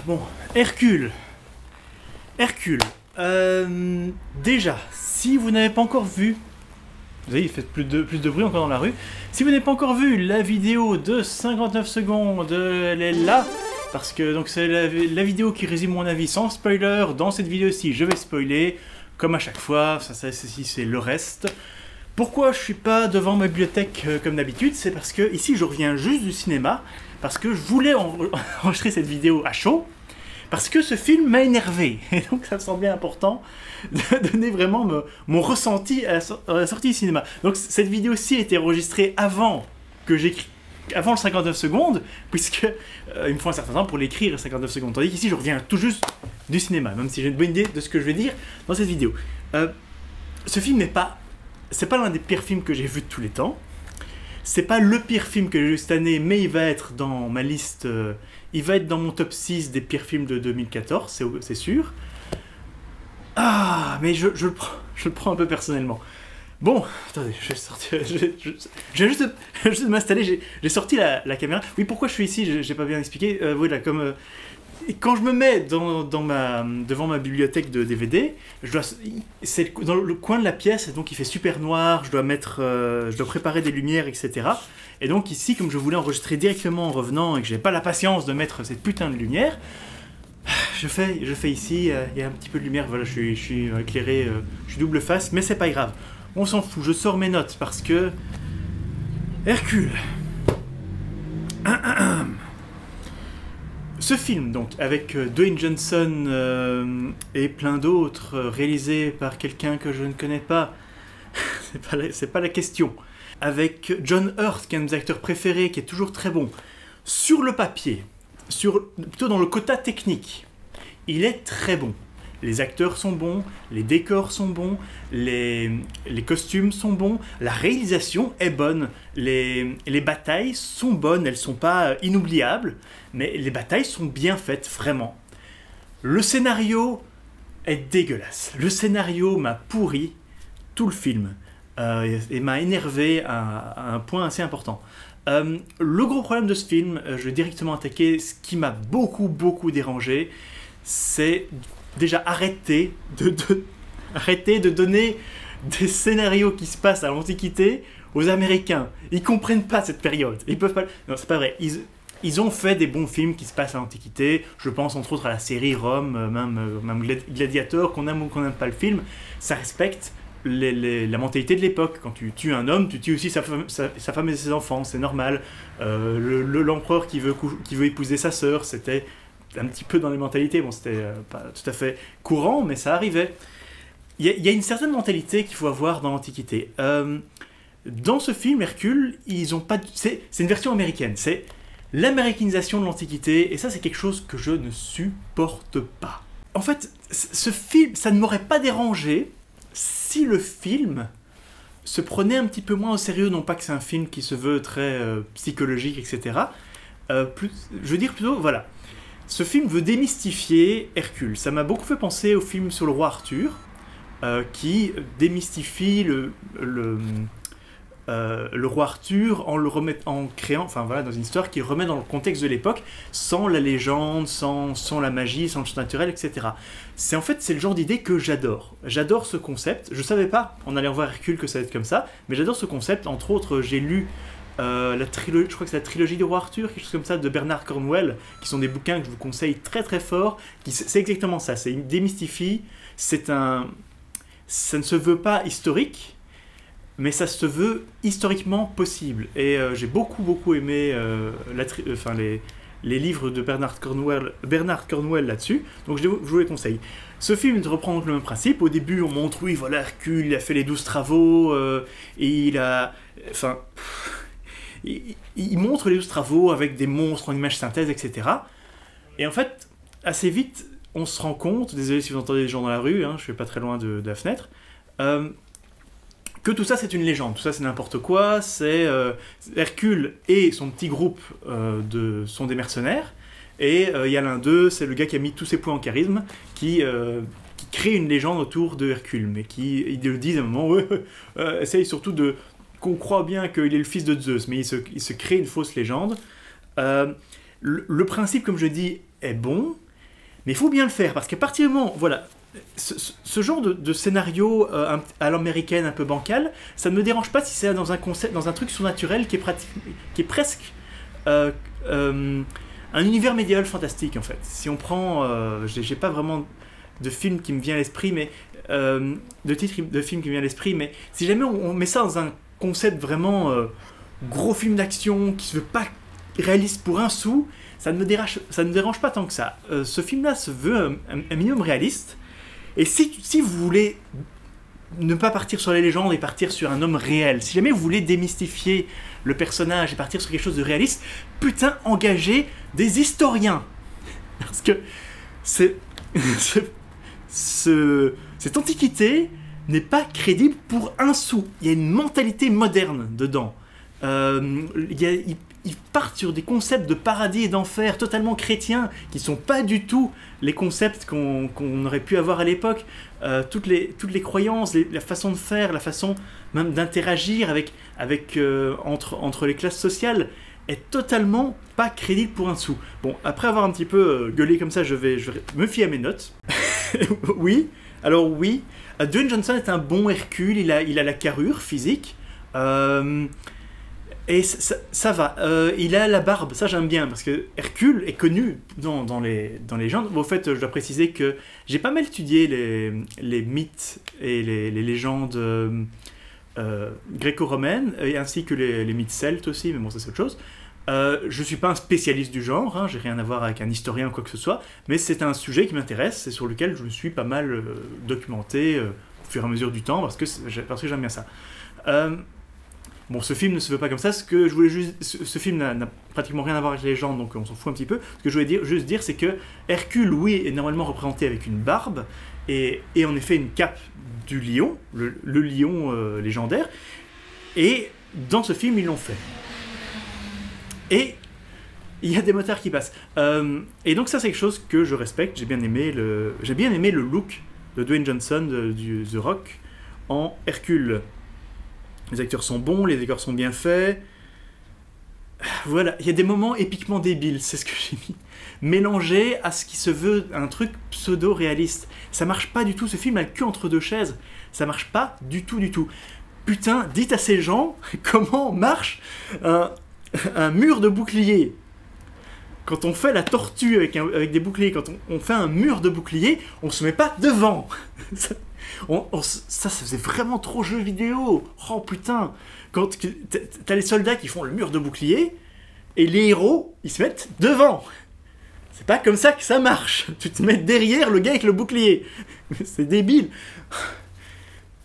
Bon, Hercule. Hercule. Déjà, si vous n'avez pas encore vu... Vous voyez, il fait plus de bruit encore dans la rue. Si vous n'avez pas encore vu la vidéo de 59 secondes, elle est là. Parce que donc c'est la vidéo qui résume mon avis sans spoiler. Dans cette vidéo-ci, je vais spoiler. Comme à chaque fois, ceci c'est le reste. Pourquoi je suis pas devant ma bibliothèque comme d'habitude? C'est parce que ici je reviens juste du cinéma. Parce que je voulais enregistrer cette vidéo à chaud. Parce que ce film m'a énervé. Et donc ça me semble bien important de donner vraiment mon ressenti à la sortie du cinéma. Donc cette vidéo-ci a été enregistrée avant que j'écris. Avant le 59 secondes, puisque il me faut un certain temps pour l'écrire 59 secondes. Tandis qu'ici je reviens tout juste du cinéma, même si j'ai une bonne idée de ce que je vais dire dans cette vidéo. Ce film n'est pas... C'est pas l'un des pires films que j'ai vu de tous les temps. C'est pas le pire film que j'ai vu cette année, mais il va être dans ma liste... il va être dans mon top 6 des pires films de 2014, c'est sûr. Ah, mais je le prends un peu personnellement. Bon, attendez, je vais sortir... Je viens juste de m'installer, j'ai sorti la caméra. Oui, pourquoi je suis ici, j'ai pas bien expliqué. Voilà, comme... quand je me mets devant ma bibliothèque de DVD, c'est dans le coin de la pièce, et donc il fait super noir, je dois préparer des lumières, etc. Et donc ici, comme je voulais enregistrer directement en revenant et que j'ai pas la patience de mettre cette putain de lumière, je fais ici, il y a un petit peu de lumière, voilà, je suis éclairé, je suis double face, mais c'est pas grave. On s'en fout, je sors mes notes parce que... Hercule. Ce film, donc, avec Dwayne Johnson et plein d'autres, réalisé par quelqu'un que je ne connais pas, c'est pas la question. Avec John Hurt, qui est un de mes acteurs préférés, qui est toujours très bon. Sur le papier, plutôt dans le quota technique, il est très bon. Les acteurs sont bons, les décors sont bons, les costumes sont bons, la réalisation est bonne, les batailles sont bonnes, elles sont pas inoubliables, mais les batailles sont bien faites, vraiment. Le scénario est dégueulasse. Le scénario m'a pourri tout le film et m'a énervé à un point assez important. Le gros problème de ce film, je vais directement attaquer ce qui m'a beaucoup dérangé, c'est... Déjà, arrêtez de donner des scénarios qui se passent à l'Antiquité aux Américains. Ils comprennent pas cette période. Ils peuvent pas... Non, c'est pas vrai. Ils ont fait des bons films qui se passent à l'Antiquité. Je pense entre autres à la série Rome, même Gladiator, qu'on aime ou qu'on n'aime pas le film. Ça respecte la mentalité de l'époque. Quand tu tues un homme, tu tues aussi sa femme et ses enfants. C'est normal. L'empereur qui veut épouser sa sœur, c'était... un petit peu dans les mentalités, bon c'était pas tout à fait courant, mais ça arrivait. Il y a une certaine mentalité qu'il faut avoir dans l'Antiquité. Dans ce film, Hercule, ils ont pas... C'est une version américaine, c'est l'américanisation de l'Antiquité, et ça c'est quelque chose que je ne supporte pas. En fait, ce film, ça ne m'aurait pas dérangé si le film se prenait un petit peu moins au sérieux, non pas que c'est un film qui se veut très psychologique, etc. Je veux dire plutôt, voilà. Ce film veut démystifier Hercule. Ça m'a beaucoup fait penser au film sur le roi Arthur, qui démystifie le roi Arthur en créant, enfin voilà, dans une histoire qui remet dans le contexte de l'époque, sans la légende, sans la magie, sans le surnaturel, etc. C'est le genre d'idée que j'adore. J'adore ce concept. Je savais pas, en allant voir Hercule, que ça allait être comme ça, mais j'adore ce concept. Entre autres, j'ai lu je crois que c'est la trilogie du roi Arthur, quelque chose comme ça, de Bernard Cornwell, qui sont des bouquins que je vous conseille très fort. C'est exactement ça, c'est une démystifie, ça ne se veut pas historique, mais ça se veut historiquement possible. Et j'ai beaucoup aimé les livres de Bernard Cornwell là-dessus, donc je vous les conseille. Ce film reprend donc le même principe. Au début, on montre, oui, voilà, Hercule, il a fait les 12 travaux, et il a... Enfin... Il montre les 12 travaux avec des monstres en images synthèse, etc. Et en fait, assez vite, on se rend compte, désolé si vous entendez des gens dans la rue, hein, je suis pas très loin de la fenêtre, que tout ça c'est une légende, tout ça c'est n'importe quoi, c'est Hercule et son petit groupe sont des mercenaires, et il y a l'un d'eux, c'est le gars qui a mis tous ses points en charisme, qui crée une légende autour de Hercule, mais ils le disent à un moment, essaye surtout qu'on croit bien qu'il est le fils de Zeus, mais il se crée une fausse légende. le principe, comme je dis, est bon, mais il faut bien le faire, parce qu'à partir du moment, voilà, ce genre de scénario à l'américaine un peu bancal, ça ne me dérange pas si c'est dans un concept, dans un truc surnaturel qui est presque un univers médiéval fantastique en fait. Si on prend, j'ai pas vraiment de film qui me vient à l'esprit, mais de titre de film qui me vient à l'esprit, mais si jamais on met ça dans un concept vraiment gros film d'action qui se veut pas réaliste pour un sou, ça ne me dérange pas tant que ça. Ce film-là se veut un minimum réaliste. Et si vous voulez ne pas partir sur les légendes et partir sur un homme réel, si jamais vous voulez démystifier le personnage et partir sur quelque chose de réaliste, putain, engagez des historiens. Parce que cette antiquité n'est pas crédible pour un sou. Il y a une mentalité moderne dedans. Ils partent sur des concepts de paradis et d'enfer totalement chrétiens qui ne sont pas du tout les concepts qu'on aurait pu avoir à l'époque. Toutes les croyances, la façon de faire, la façon même d'interagir entre les classes sociales est totalement pas crédible pour un sou. Bon, après avoir un petit peu gueulé comme ça, je vais me fier à mes notes. Oui, alors oui, Dwayne Johnson est un bon Hercule, il a la carrure physique. Et ça va. Il a la barbe, ça j'aime bien, parce que Hercule est connu dans les légendes. Bon, au fait, je dois préciser que j'ai pas mal étudié les mythes et les légendes gréco-romaines, ainsi que les mythes celtes aussi, mais bon, ça c'est autre chose. Je suis pas un spécialiste du genre, hein, j'ai rien à voir avec un historien ou quoi que ce soit, mais c'est un sujet qui m'intéresse et sur lequel je me suis pas mal documenté au fur et à mesure du temps, parce que j'aime bien ça. Bon, ce film ne se veut pas comme ça. Ce film n'a pratiquement rien à voir avec les légendes, donc on s'en fout un petit peu. Ce que je voulais juste dire, c'est que Hercule, oui, est normalement représenté avec une barbe et en effet une cape du lion, le lion légendaire. Et dans ce film, ils l'ont fait. Et il y a des motards qui passent. Et donc ça, c'est quelque chose que je respecte. J'ai bien aimé le look de Dwayne Johnson du The Rock en Hercule. Les acteurs sont bons, les décors sont bien faits. Voilà, il y a des moments épiquement débiles, c'est ce que j'ai mis. Mélangé à ce qui se veut un truc pseudo-réaliste. Ça marche pas du tout, ce film a le cul entre deux chaises. Ça marche pas du tout, du tout. Putain, dites à ces gens comment marche un mur de bouclier. Quand on fait la tortue avec des boucliers, quand on fait un mur de bouclier, on se met pas devant. Ça faisait vraiment trop jeu vidéo. Oh putain. Quand t'as les soldats qui font le mur de bouclier, et les héros, ils se mettent devant. C'est pas comme ça que ça marche. Tu te mets derrière le gars avec le bouclier. C'est débile.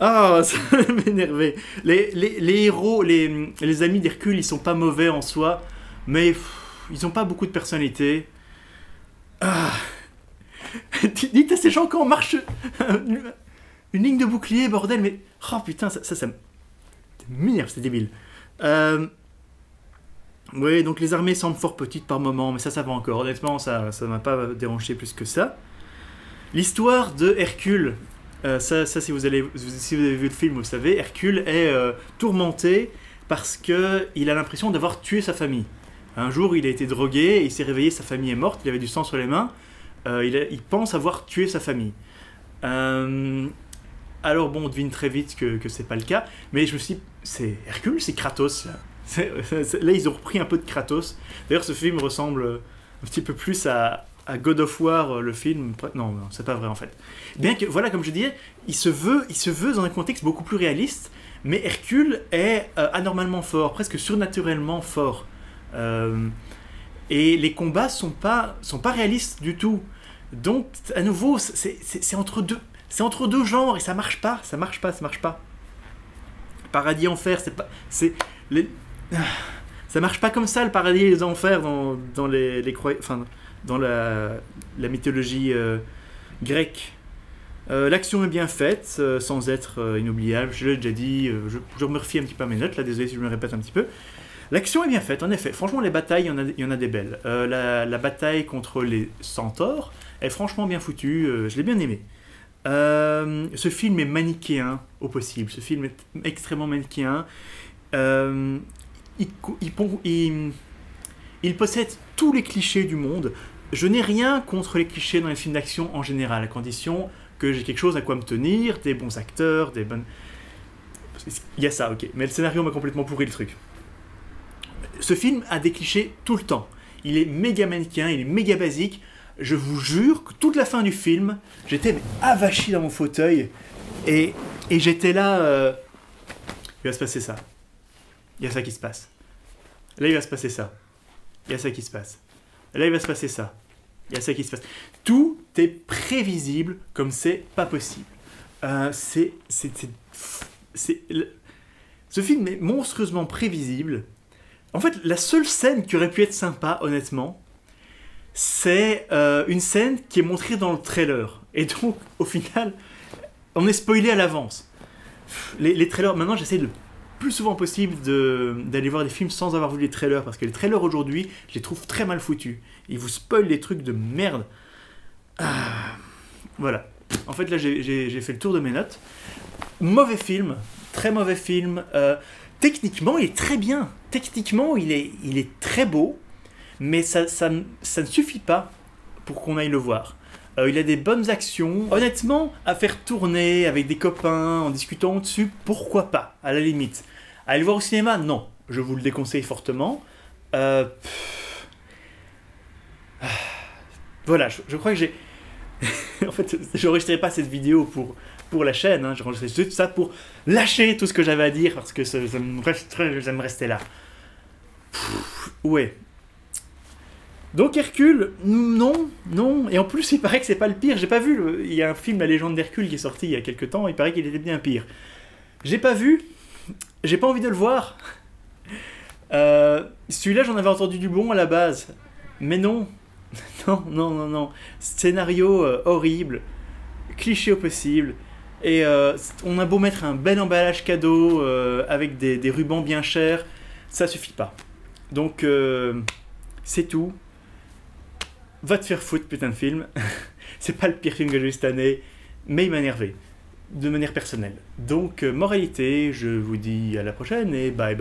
Ah, ça m'énervait. Les héros, les amis d'Hercule, ils sont pas mauvais en soi, mais ils ont pas beaucoup de personnalité. Ah. Dites à ces gens quand on marche une ligne de bouclier, bordel, mais... Oh putain, ça m'énerve, c'est débile. Oui, donc les armées semblent fort petites par moment, mais ça va encore. Honnêtement, ça m'a pas dérangé plus que ça. L'histoire de Hercule, si vous avez vu le film, vous le savez, Hercule est tourmenté parce qu'il a l'impression d'avoir tué sa famille. Un jour, il a été drogué, il s'est réveillé, sa famille est morte, il avait du sang sur les mains. Il pense avoir tué sa famille. Alors bon, on devine très vite que c'est pas le cas, mais je me suis dit, c'est Hercule, c'est Kratos. Là, ils ont repris un peu de Kratos. D'ailleurs, ce film ressemble un petit peu plus à God of War, le film. Non, c'est pas vrai en fait. Bien que, voilà, comme je disais, il se veut dans un contexte beaucoup plus réaliste, mais Hercule est anormalement fort, presque surnaturellement fort. Et les combats sont pas réalistes du tout. Donc, à nouveau, c'est entre deux genres et ça marche pas. Paradis enfer, ça marche pas comme ça, le paradis et les enfers dans la mythologie grecque. L'action est bien faite, sans être inoubliable. Je l'ai déjà dit, je me refie un petit peu à mes notes, là, désolé si je me répète un petit peu. L'action est bien faite, en effet. Franchement, les batailles, il y en a des belles. La bataille contre les centaures est franchement bien foutue, je l'ai bien aimé. Ce film est manichéen au possible. Ce film est extrêmement manichéen. Il possède tous les clichés du monde. Je n'ai rien contre les clichés dans les films d'action en général, à condition que j'ai quelque chose à quoi me tenir, des bons acteurs, des bonnes... Il y a ça, ok. Mais le scénario m'a complètement pourri le truc. Ce film a des clichés tout le temps. Il est méga mannequin, il est méga basique. Je vous jure que toute la fin du film, j'étais avachi dans mon fauteuil et j'étais là... Il va se passer ça. Il y a ça qui se passe. Là, il va se passer ça. Il y a ça qui se passe. Là, il va se passer ça. Il y a ça qui se passe. Tout est prévisible comme c'est pas possible. Ce film est monstrueusement prévisible. En fait, la seule scène qui aurait pu être sympa, honnêtement, c'est une scène qui est montrée dans le trailer. Et donc, au final, on est spoilé à l'avance. Les trailers, maintenant, j'essaie le plus souvent possible d'aller voir des films sans avoir vu les trailers, parce que les trailers aujourd'hui, je les trouve très mal foutus. Ils vous spoilent des trucs de merde. Voilà. En fait, là, j'ai fait le tour de mes notes. Mauvais film, très mauvais film. Techniquement, il est très bien. Techniquement, il est très beau, mais ça ne suffit pas pour qu'on aille le voir. Il a des bonnes actions. Honnêtement, à faire tourner avec des copains, en discutant dessus, pourquoi pas, à la limite. Aller le voir au cinéma, non. Je vous le déconseille fortement. Voilà, je crois que j'ai... En fait, j'enregistrerai pas cette vidéo pour la chaîne, hein. J'enregistrerai juste ça pour lâcher tout ce que j'avais à dire, parce que j'aime rester là. Ouais. Donc Hercule, non. Et en plus, il paraît que c'est pas le pire. J'ai pas vu. Il y a un film, La Légende d'Hercule, qui est sorti il y a quelques temps. Il paraît qu'il était bien pire. J'ai pas vu. J'ai pas envie de le voir. Celui-là, j'en avais entendu du bon à la base. Mais non. Non. Scénario horrible. Cliché au possible. Et on a beau mettre un bel emballage cadeau avec des rubans bien chers, ça suffit pas. Donc, c'est tout. Va te faire foutre, putain de film. C'est pas le pire film que j'ai vu cette année, mais il m'a énervé, de manière personnelle. Donc, moralité, je vous dis à la prochaine et bye.